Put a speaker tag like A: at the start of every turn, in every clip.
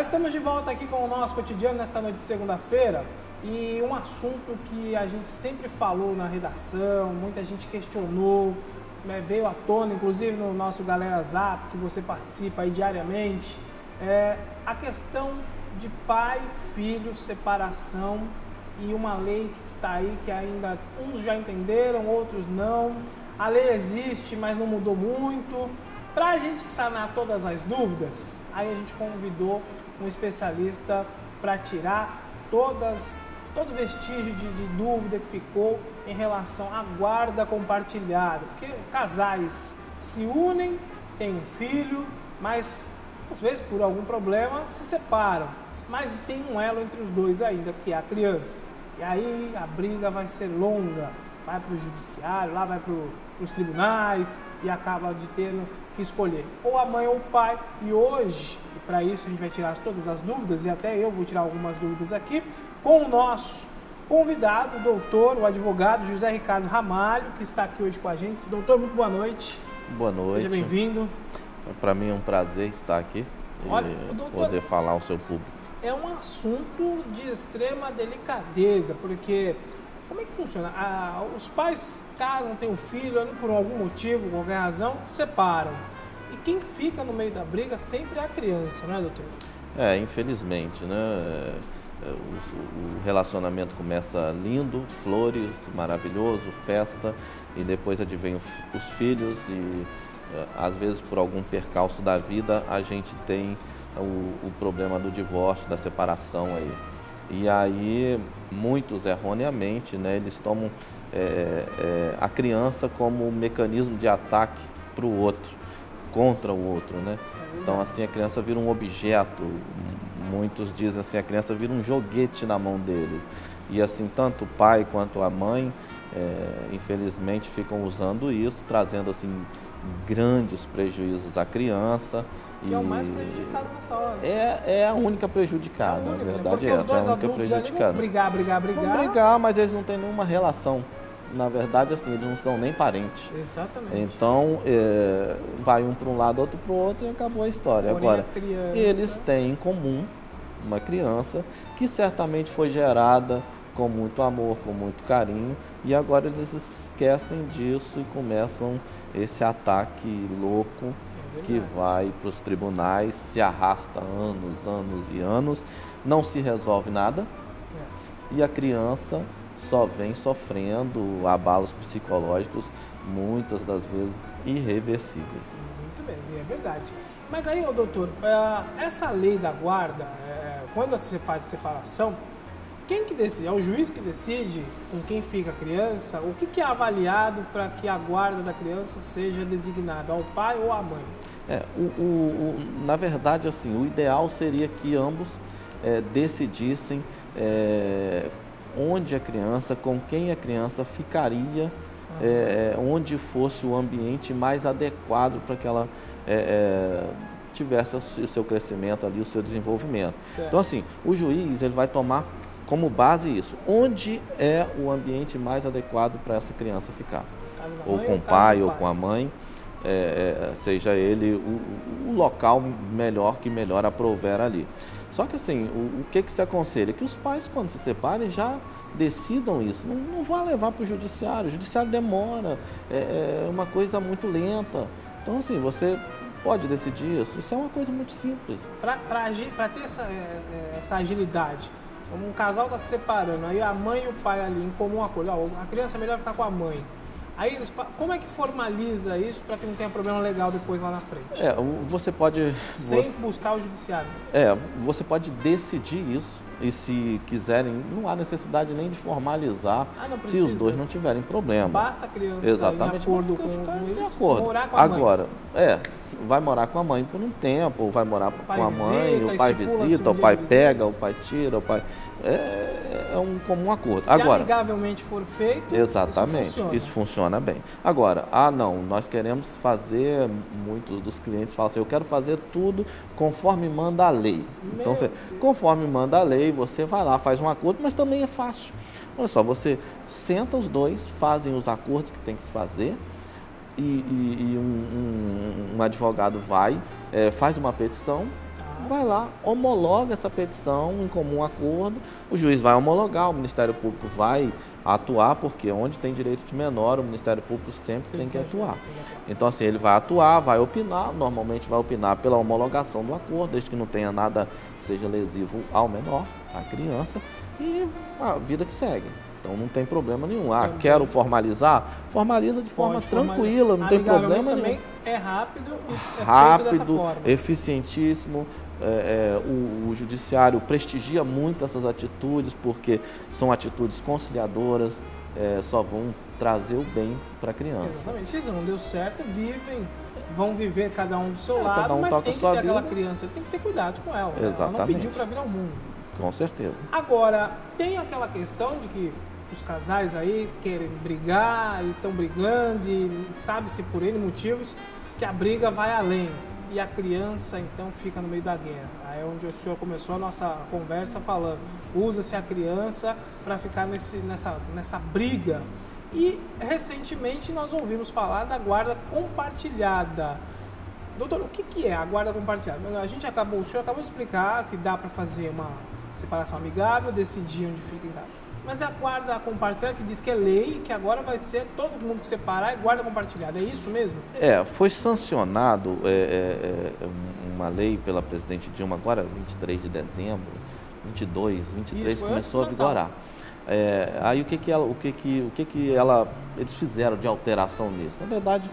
A: estamos de volta aqui com o nosso cotidiano nesta noite de segunda-feira e um assunto que a gente sempre falou na redação, muita gente questionou, né, veio à tona, inclusive no nosso Galera Zap, que você participa aí diariamente, a questão de pai, filho, separação e uma lei que está aí que ainda uns já entenderam, outros não. A lei existe, mas não mudou muito. Para a gente sanar todas as dúvidas, aí a gente convidou um especialista para tirar todo vestígio de dúvida que ficou em relação à guarda compartilhada. Porque casais se unem, têm um filho, mas às vezes por algum problema se separam. Mas tem um elo entre os dois ainda, que é a criança. E aí a briga vai ser longa, vai para o judiciário, lá vai para os tribunais e acaba de tendo que escolher ou a mãe ou o pai. E hoje, para isso a gente vai tirar todas as dúvidas, e até eu vou tirar algumas dúvidas aqui, com o nosso convidado, o doutor, o advogado José Ricardo Ramalho, que está aqui hoje com a gente. Doutor, muito boa noite.
B: Boa noite.
A: Seja bem-vindo.
B: Para mim é um prazer estar aqui e
A: doutor,
B: poder falar ao seu público.
A: É um assunto de extrema delicadeza, porque como é que funciona? Os pais casam, têm um filho, por algum motivo, qualquer razão, separam. E quem fica no meio da briga sempre é a criança, não é, doutor?
B: Infelizmente, né? O relacionamento começa lindo, flores, maravilhoso, festa, e depois advém os filhos e às vezes por algum percalço da vida a gente tem o problema do divórcio, da separação aí. E aí, muitos erroneamente, né, eles tomam a criança como um mecanismo de ataque para o outro, contra o outro, né? Então, assim, a criança vira um objeto, muitos dizem assim, a criança vira um joguete na mão deles. E assim, tanto o pai quanto a mãe, infelizmente, ficam usando isso, trazendo assim grandes prejuízos à criança.
A: Que é o mais prejudicado nessa hora.
B: É a única prejudicada, na verdade, essa é a única prejudicada.
A: Brigar.
B: Vão brigar, mas eles não têm nenhuma relação. Na verdade, assim, eles não são nem parentes.
A: Exatamente.
B: Então, vai um para um lado, outro para o outro e acabou a história.
A: Porém,
B: agora,
A: a criança...
B: eles têm em comum uma criança que certamente foi gerada com muito amor, com muito carinho, e agora eles esquecem disso e começam esse ataque louco que vai para os tribunais, se arrasta anos e anos, não se resolve nada e a criança só vem sofrendo abalos psicológicos, muitas das vezes irreversíveis.
A: Muito bem, é verdade. Mas aí, doutor, essa lei da guarda, quando se faz separação, quem que decide? É o juiz que decide com quem fica a criança? O que é avaliado para que a guarda da criança seja designada ao pai ou à mãe?
B: Na verdade, assim, o ideal seria que ambos decidissem onde a criança, com quem a criança ficaria, onde fosse o ambiente mais adequado para que ela tivesse o seu crescimento ali, o seu desenvolvimento.
A: Certo.
B: Então, assim, o juiz ele vai tomar como base isso. Onde é o ambiente mais adequado para essa criança ficar? Ou com o pai, ou com a mãe, seja ele o local melhor que melhor aprouver ali. Só que assim, o que se aconselha? Que os pais, quando se separem, já decidam isso. Não vá levar para o judiciário demora, é uma coisa muito lenta. Então assim, você pode decidir isso é uma coisa muito simples.
A: Para ter essa agilidade, como um casal está se separando, aí a mãe e o pai ali em comum acordo, a criança é melhor ficar com a mãe. Aí como é que formaliza isso para que não tenha problema legal depois lá na frente?
B: Você pode...
A: Sem buscar o judiciário.
B: Você pode decidir isso e se quiserem, não há necessidade nem de formalizar se os dois não tiverem problema.
A: Basta a criança
B: exatamente,
A: em acordo com eles, morar com a mãe.
B: Agora, vai morar com a mãe por um tempo, ou vai morar com a mãe, o pai visita, o pai pega, o pai tira, o pai... É um comum acordo.
A: Se amigavelmente for feito,
B: exatamente, isso funciona bem. Agora, não, nós queremos fazer, muitos dos clientes falam assim, eu quero fazer tudo conforme manda a lei. Então, conforme manda a lei, você vai lá, faz um acordo, mas também é fácil. Olha só, você senta os dois, fazem os acordos que tem que se fazer, e um advogado vai, faz uma petição, vai lá, homologa essa petição em comum acordo, o juiz vai homologar, o Ministério Público vai atuar, porque onde tem direito de menor, o Ministério Público sempre tem que atuar. Então, assim, ele vai atuar, vai opinar, normalmente vai opinar pela homologação do acordo, desde que não tenha nada que seja lesivo ao menor, à criança, e a vida que segue. Então não tem problema nenhum. Quero formalizar? Formaliza de forma tranquila, não tem problema nenhum.
A: Também é rápido e é feito dessa forma.
B: Eficientíssimo. O judiciário prestigia muito essas atitudes, porque são atitudes conciliadoras, só vão trazer o bem para a criança.
A: Exatamente. Se não deu certo, vão viver cada um do seu lado, mas tem que ter aquela criança, tem que ter cuidado com ela.
B: Exatamente.
A: Ela não pediu para vir ao mundo.
B: Com certeza.
A: Agora, tem aquela questão de que os casais aí querem brigar e estão brigando e sabe-se por N motivos que a briga vai além e a criança então fica no meio da guerra. Aí é onde o senhor começou a nossa conversa falando, usa-se a criança para ficar nessa briga. E recentemente nós ouvimos falar da guarda compartilhada. Doutor, o que é a guarda compartilhada? O senhor acabou de explicar que dá para fazer uma separação amigável, decidir onde fica em casa. Mas é a guarda compartilhada que diz que é lei, que agora vai ser todo mundo que separar é guarda compartilhada. É isso mesmo?
B: Foi sancionado uma lei pela presidente Dilma agora, 23 de dezembro, 23 começou a vigorar. Aí o que eles fizeram de alteração nisso? Na verdade,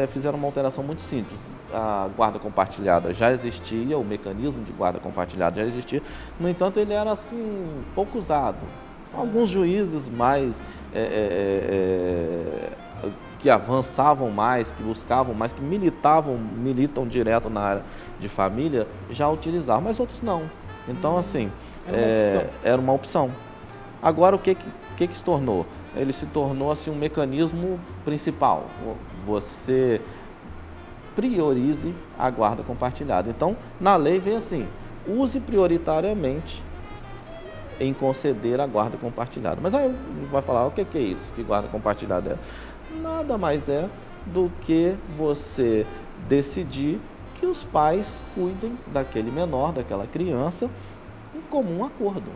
B: fizeram uma alteração muito simples. A guarda compartilhada já existia, o mecanismo de guarda compartilhada já existia, no entanto ele era assim, pouco usado. Alguns juízes mais que avançavam mais, que buscavam mais, que militam direto na área de família, já utilizavam, mas outros não. Então, assim, era uma opção. Agora, o que se tornou? Ele se tornou assim, um mecanismo principal. Você priorize a guarda compartilhada. Então, na lei vem assim, use prioritariamente em conceder a guarda compartilhada. Mas aí vai falar, o que é isso? Que guarda compartilhada é? Nada mais é do que você decidir que os pais cuidem daquele menor, daquela criança, em comum acordo.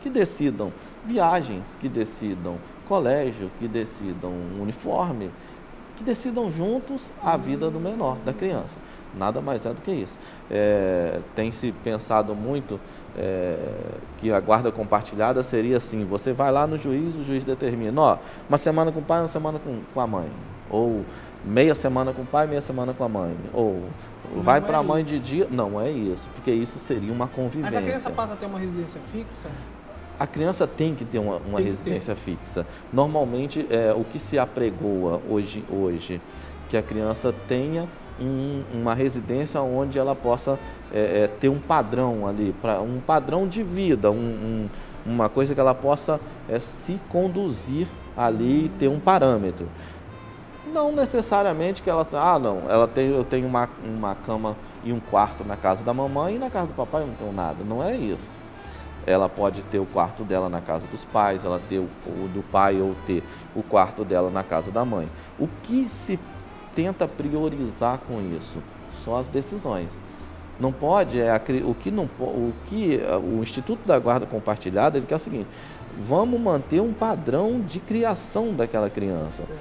B: Que decidam viagens, que decidam colégio, que decidam uniforme, que decidam juntos a vida do menor, da criança. Nada mais é do que isso. Tem se pensado muito que a guarda compartilhada seria assim, você vai lá no juiz, o juiz determina, uma semana com o pai, uma semana com a mãe. Ou meia semana com o pai, meia semana com a mãe. Ou vai para a mãe de dia. Não é isso, porque isso seria uma convivência.
A: Mas a criança passa a ter uma residência fixa?
B: A criança tem que ter uma residência fixa. Normalmente, o que se apregoa hoje que a criança tenha uma residência onde ela possa ter um padrão ali, um padrão de vida, uma coisa que ela possa se conduzir ali e ter um parâmetro. Não necessariamente que ela eu tenho uma cama e um quarto na casa da mamãe e na casa do papai eu não tenho nada. Não é isso. Ela pode ter o quarto dela na casa dos pais, ela ter o do pai ou ter o quarto dela na casa da mãe. O que se tenta priorizar com isso? Só as decisões. Não pode, o Instituto da Guarda Compartilhada, ele quer o seguinte, vamos manter um padrão de criação daquela criança.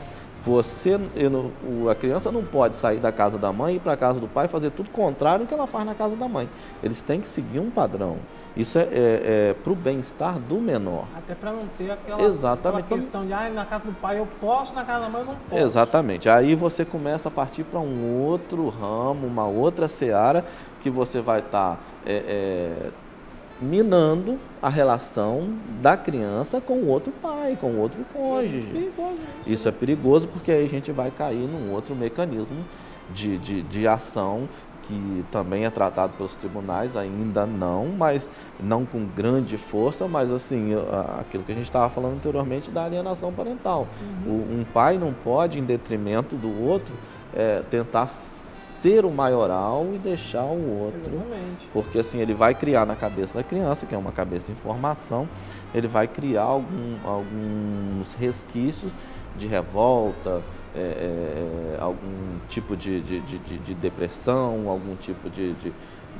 B: A criança não pode sair da casa da mãe e ir para a casa do pai e fazer tudo contrário do que ela faz na casa da mãe. Eles têm que seguir um padrão. Isso é para o bem-estar do menor.
A: Até para não ter aquela questão de na casa do pai eu posso, na casa da mãe eu não posso.
B: Exatamente. Aí você começa a partir para um outro ramo, uma outra seara, que você vai estar minando a relação da criança com o outro pai, com o outro cônjuge.
A: É perigoso
B: isso é perigoso porque aí a gente vai cair num outro mecanismo de ação que também é tratado pelos tribunais, ainda não, mas não com grande força, mas assim, aquilo que a gente estava falando anteriormente da alienação parental. Um pai não pode, em detrimento do outro, tentar ser o maioral e deixar o outro.
A: Exatamente.
B: Porque assim, ele vai criar na cabeça da criança, que é uma cabeça em formação, ele vai criar alguns resquícios de revolta, algum tipo de depressão, algum tipo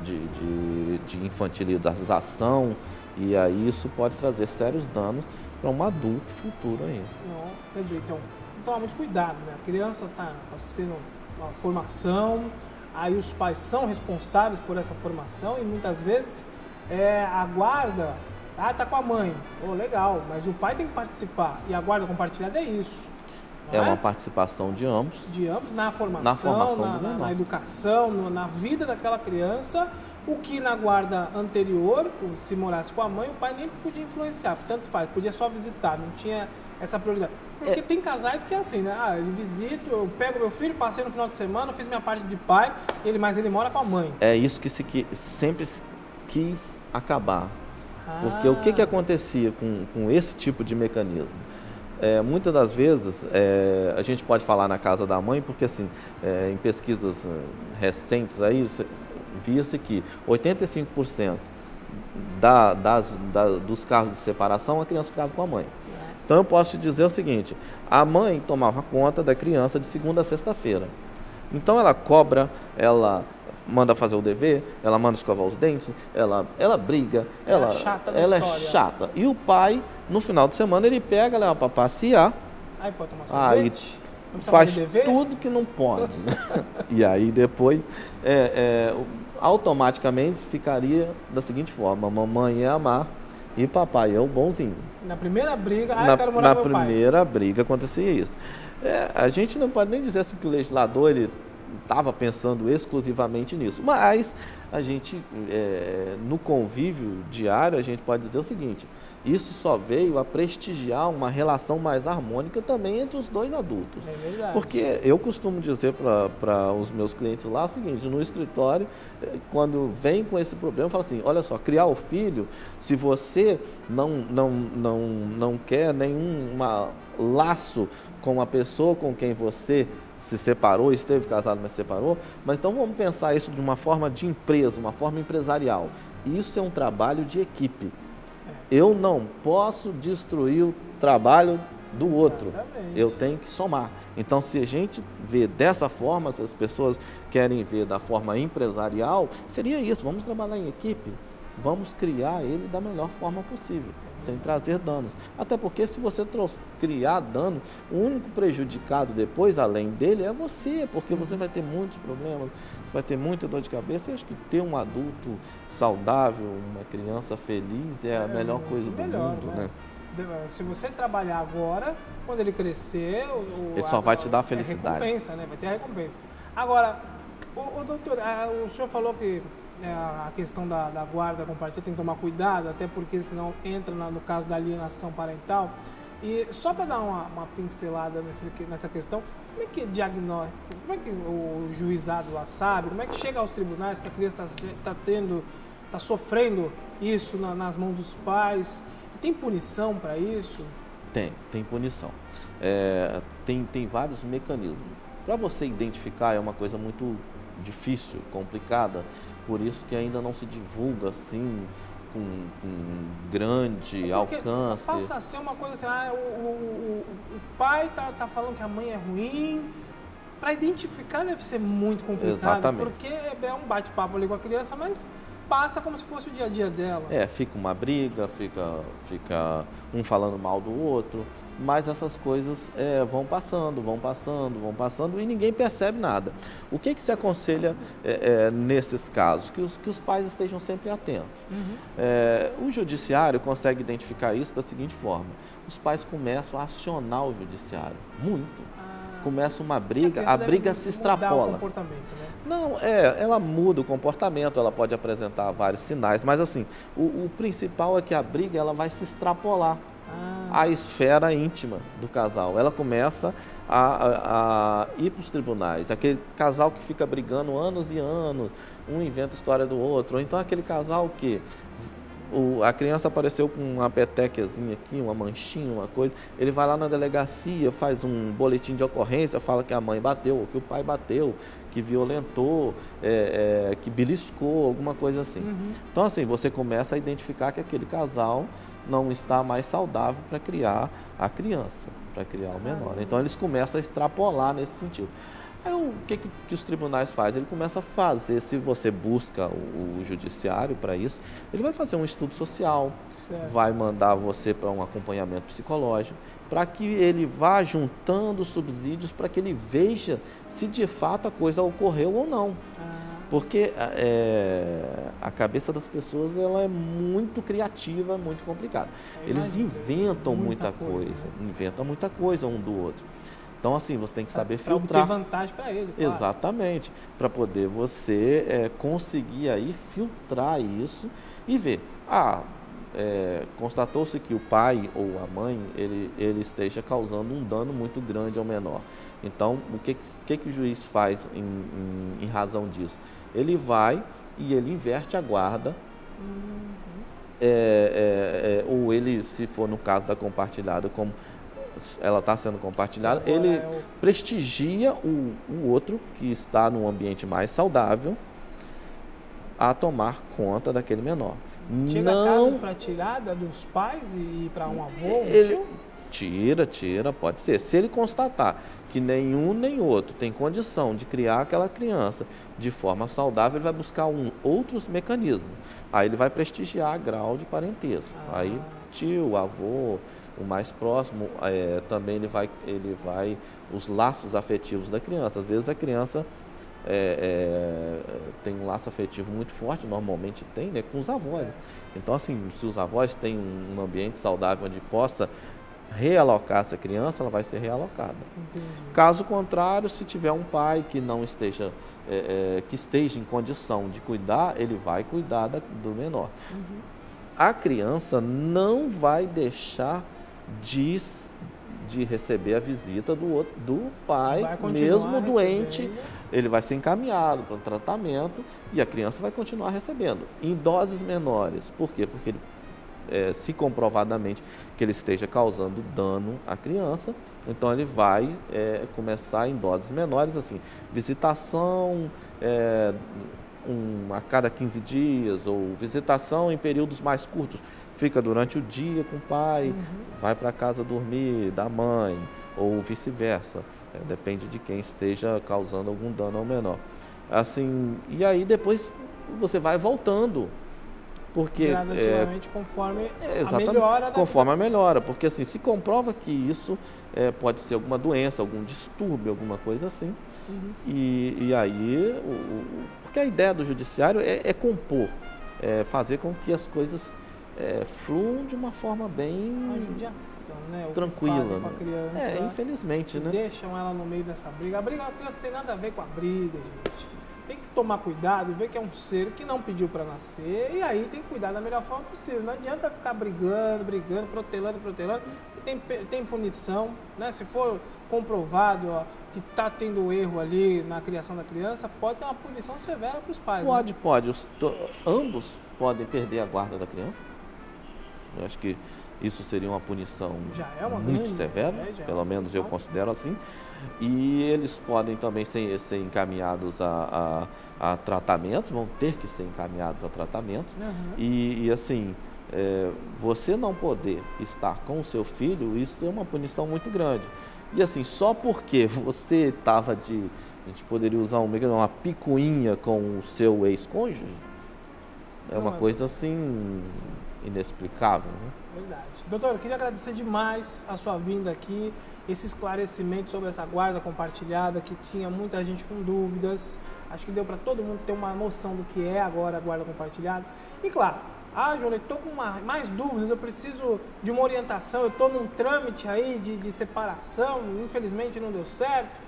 B: de infantilização, e aí isso pode trazer sérios danos para um adulto futuro ainda.
A: Não, quer dizer, então, tomar muito cuidado, né? A criança está sendo uma formação, aí os pais são responsáveis por essa formação e muitas vezes a guarda, tá com a mãe, legal, mas o pai tem que participar e a guarda compartilhada é isso.
B: É uma participação de ambos.
A: De ambos na formação, na educação, na vida daquela criança, o que na guarda anterior, se morasse com a mãe, o pai nem podia influenciar, tanto faz, podia só visitar, não tinha essa prioridade. Porque tem casais que é assim, né? Ele visita, eu pego meu filho, passei no final de semana, fiz minha parte de pai, mas ele mora com a mãe.
B: É isso que sempre quis acabar. Porque o que acontecia com esse tipo de mecanismo? Muitas das vezes, a gente pode falar na casa da mãe, porque assim, em pesquisas recentes aí, via-se que 85% dos casos de separação, a criança ficava com a mãe. Então eu posso te dizer o seguinte, a mãe tomava conta da criança de segunda a sexta-feira. Então ela cobra, ela manda fazer o dever, ela manda escovar os dentes, ela briga, ela é chata. E o pai, no final de semana, ele pega, leva para passear,
A: aí pode tomar sorvete,
B: faz tudo que não pode. Né? E aí depois, automaticamente ficaria da seguinte forma, mamãe é amar e papai é o bonzinho.
A: Na primeira briga, eu quero morar com meu pai.
B: Na primeira briga acontecia isso. A gente não pode nem dizer assim que o legislador ele estava pensando exclusivamente nisso, mas a gente, no convívio diário, a gente pode dizer o seguinte, isso só veio a prestigiar uma relação mais harmônica também entre os dois adultos.
A: É verdade.
B: Porque eu costumo dizer para os meus clientes lá o seguinte, no escritório, quando vem com esse problema, eu falo assim, olha só, criar o filho, se você não quer nenhum laço com a pessoa com quem você se separou, esteve casado, mas se separou, mas então vamos pensar isso de uma forma de empresa, uma forma empresarial. Isso é um trabalho de equipe. Eu não posso destruir o trabalho do outro.
A: Exatamente.
B: Eu tenho que somar. Então, se a gente vê dessa forma, se as pessoas querem ver da forma empresarial, seria isso, vamos trabalhar em equipe. Vamos criar ele da melhor forma possível, sem trazer danos. Até porque se você criar dano, o único prejudicado depois, além dele, é você, porque você vai ter muitos problemas, vai ter muita dor de cabeça. Eu acho que ter um adulto saudável, uma criança feliz é a melhor coisa do mundo, né?
A: Se você trabalhar agora, quando ele crescer,
B: ele só vai te dar felicidade.
A: Recompensa, né? Vai ter a recompensa. Agora, doutor, o senhor falou que a questão da guarda compartilhada tem que tomar cuidado, até porque senão entra no caso da alienação parental. E só para dar uma pincelada nessa questão, como é que é diagnóstico, como é que o juizado lá sabe, como é que chega aos tribunais que a criança está sofrendo isso nas mãos dos pais? Tem punição para isso?
B: Tem punição. Tem vários mecanismos. Para você identificar é uma coisa muito difícil, complicada, por isso que ainda não se divulga assim com grande alcance.
A: Passa a ser uma coisa assim, o pai tá falando que a mãe é ruim. Para identificar deve ser muito complicado.
B: Exatamente.
A: Porque é um bate-papo ali com a criança, mas passa como se fosse o dia a dia dela.
B: Fica uma briga, fica um falando mal do outro, mas essas coisas vão passando e ninguém percebe nada. O que se aconselha nesses casos? Que os pais estejam sempre atentos. Uhum. O judiciário consegue identificar isso da seguinte forma, os pais começam a acionar o judiciário, muito. Começa uma briga, a briga se extrapola.
A: O comportamento, né?
B: Não, ela muda o comportamento, ela pode apresentar vários sinais, mas assim, o principal é que a briga ela vai se extrapolar à esfera íntima do casal. Ela começa a ir para os tribunais. Aquele casal que fica brigando anos e anos, um inventa a história do outro, ou então aquele casal que a criança apareceu com uma petequezinha aqui, uma manchinha, uma coisa, ele vai lá na delegacia, faz um boletim de ocorrência, fala que a mãe bateu, ou que o pai bateu, que violentou, que beliscou, alguma coisa assim. Uhum. Então assim, você começa a identificar que aquele casal não está mais saudável para criar a criança, para criar o menor. Então eles começam a extrapolar nesse sentido. Aí o que os tribunais fazem? Ele começa a fazer, se você busca o judiciário para isso, ele vai fazer um estudo social,
A: Certo.
B: vai mandar você para um acompanhamento psicológico, para que ele vá juntando subsídios para que ele veja se de fato a coisa ocorreu ou não. Porque a cabeça das pessoas ela é muito criativa, muito complicada. Eles inventam muita coisa, inventam muita coisa um do outro. Então, assim, você tem que saber filtrar.
A: Para obter vantagem para ele, claro.
B: Exatamente. Para poder você conseguir aí filtrar isso e ver. Constatou-se que o pai ou a mãe, ele esteja causando um dano muito grande ao menor. Então, o que o juiz faz em razão disso? Ele vai e ele inverte a guarda. Ou ele, se for no caso da compartilhada, como ela está sendo compartilhada, ele prestigia o outro que está num ambiente mais saudável a tomar conta daquele menor.
A: Chega casos para tirada dos pais e para um avô?
B: Tira, pode ser. Se ele constatar que nenhum nem outro tem condição de criar aquela criança de forma saudável, ele vai buscar outros mecanismos. Aí ele vai prestigiar grau de parentesco. Aí tio, avô, o mais próximo, também ele vai os laços afetivos da criança. Às vezes a criança tem um laço afetivo muito forte, normalmente tem, né, com os avós. Então, assim, se os avós têm um ambiente saudável onde possa realocar essa criança, ela vai ser realocada.
A: Entendi.
B: Caso contrário, se tiver um pai que não esteja, que esteja em condição de cuidar, ele vai cuidar do menor. A criança não vai deixar de receber a visita do pai, mesmo doente, ele vai ser encaminhado para um tratamento e a criança vai continuar recebendo, em doses menores. Por quê? Porque ele, se comprovadamente que ele esteja causando dano à criança, então ele vai começar em doses menores, assim, visitação a cada 15 dias, ou visitação em períodos mais curtos, fica durante o dia com o pai, vai para casa dormir da mãe, ou vice-versa, depende de quem esteja causando algum dano ao menor. Assim, e aí depois você vai voltando, porque
A: gradativamente conforme a melhora
B: conforme a melhora, porque assim, se comprova que isso pode ser alguma doença, algum distúrbio, alguma coisa assim, e aí, porque a ideia do judiciário é compor, fazer com que as coisas fluam de uma forma bem
A: a judiação, né?
B: tranquila,
A: com a criança,
B: infelizmente, né?
A: Deixam ela no meio dessa briga. A briga da criança tem nada a ver com a briga, gente. Tem que tomar cuidado e ver que é um ser que não pediu para nascer, e aí tem que cuidar da melhor forma possível. Não adianta ficar brigando, protelando, que tem punição, né? Se for comprovado que está tendo erro ali na criação da criança, pode ter uma punição severa para os pais.
B: Pode. Ambos podem perder a guarda da criança. Eu acho que isso seria uma punição muito severa, pelo menos eu considero assim. E eles podem também ser encaminhados a tratamentos, vão ter que ser encaminhados a tratamentos. E assim, você não poder estar com o seu filho, isso é uma punição muito grande. E assim, só porque você estava a gente poderia usar uma picuinha com o seu ex-cônjuge, é uma coisa assim inexplicável, né?
A: Verdade. Doutor, eu queria agradecer demais a sua vinda aqui, esse esclarecimento sobre essa guarda compartilhada, que tinha muita gente com dúvidas. Acho que deu para todo mundo ter uma noção do que é agora a guarda compartilhada. E claro, Júnior, estou com mais dúvidas, eu preciso de uma orientação, eu estou num trâmite aí de separação, infelizmente não deu certo.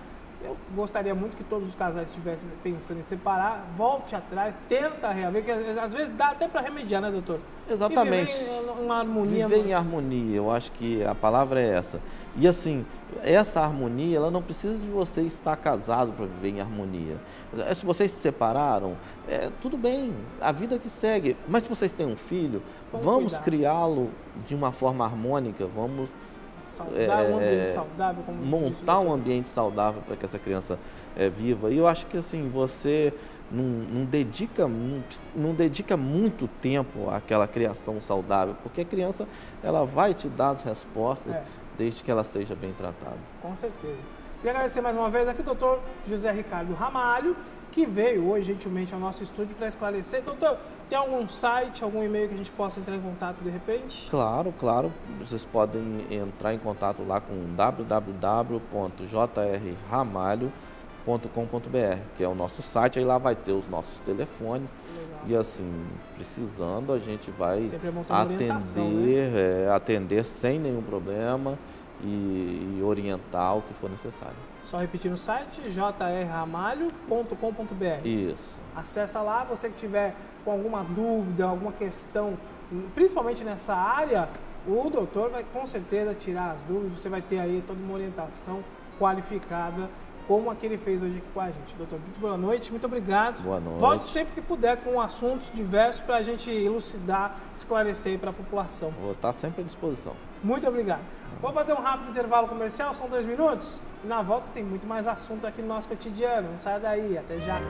A: Eu gostaria muito que todos os casais estivessem pensando em separar, volte atrás, tenta reaver, que às vezes dá até para remediar, né, doutor?
B: Exatamente.
A: E viver em uma harmonia.
B: Viver em harmonia, eu acho que a palavra é essa. E assim, essa harmonia, ela não precisa de você estar casado para viver em harmonia. Se vocês se separaram, tudo bem, a vida que segue. Mas se vocês têm um filho, vamos criá-lo de uma forma harmônica, vamos
A: um ambiente saudável,
B: montar um ambiente saudável para que essa criança viva. E eu acho que assim, você não dedica muito tempo àquela criação saudável, porque a criança ela vai te dar as respostas desde que ela esteja bem tratada.
A: Com certeza. Queria agradecer mais uma vez aqui o doutor José Ricardo Ramalho, que veio hoje gentilmente ao nosso estúdio para esclarecer. Doutor, tem algum site, algum e-mail que a gente possa entrar em contato de repente?
B: Claro, claro. Vocês podem entrar em contato lá com www.jrramalho.com.br, que é o nosso site. Aí lá vai ter os nossos telefones.
A: Legal.
B: E assim, precisando, a gente vai
A: Sempre é bom ter uma orientação, né?
B: atender sem nenhum problema e orientar o que for necessário.
A: Só repetir no site, jrramalho.com.br.
B: Isso.
A: Acessa lá, você que tiver com alguma dúvida, alguma questão, principalmente nessa área, o doutor vai com certeza tirar as dúvidas, você vai ter aí toda uma orientação qualificada, como a que ele fez hoje aqui com a gente. Doutor, muito boa noite, muito obrigado.
B: Boa noite.
A: Volte sempre que puder com assuntos diversos para a gente elucidar, esclarecer aí para a população.
B: Vou estar sempre à disposição.
A: Muito obrigado. Vamos fazer um rápido intervalo comercial, são 2 minutos. E na volta tem muito mais assunto aqui no nosso cotidiano. Não saia daí, até já.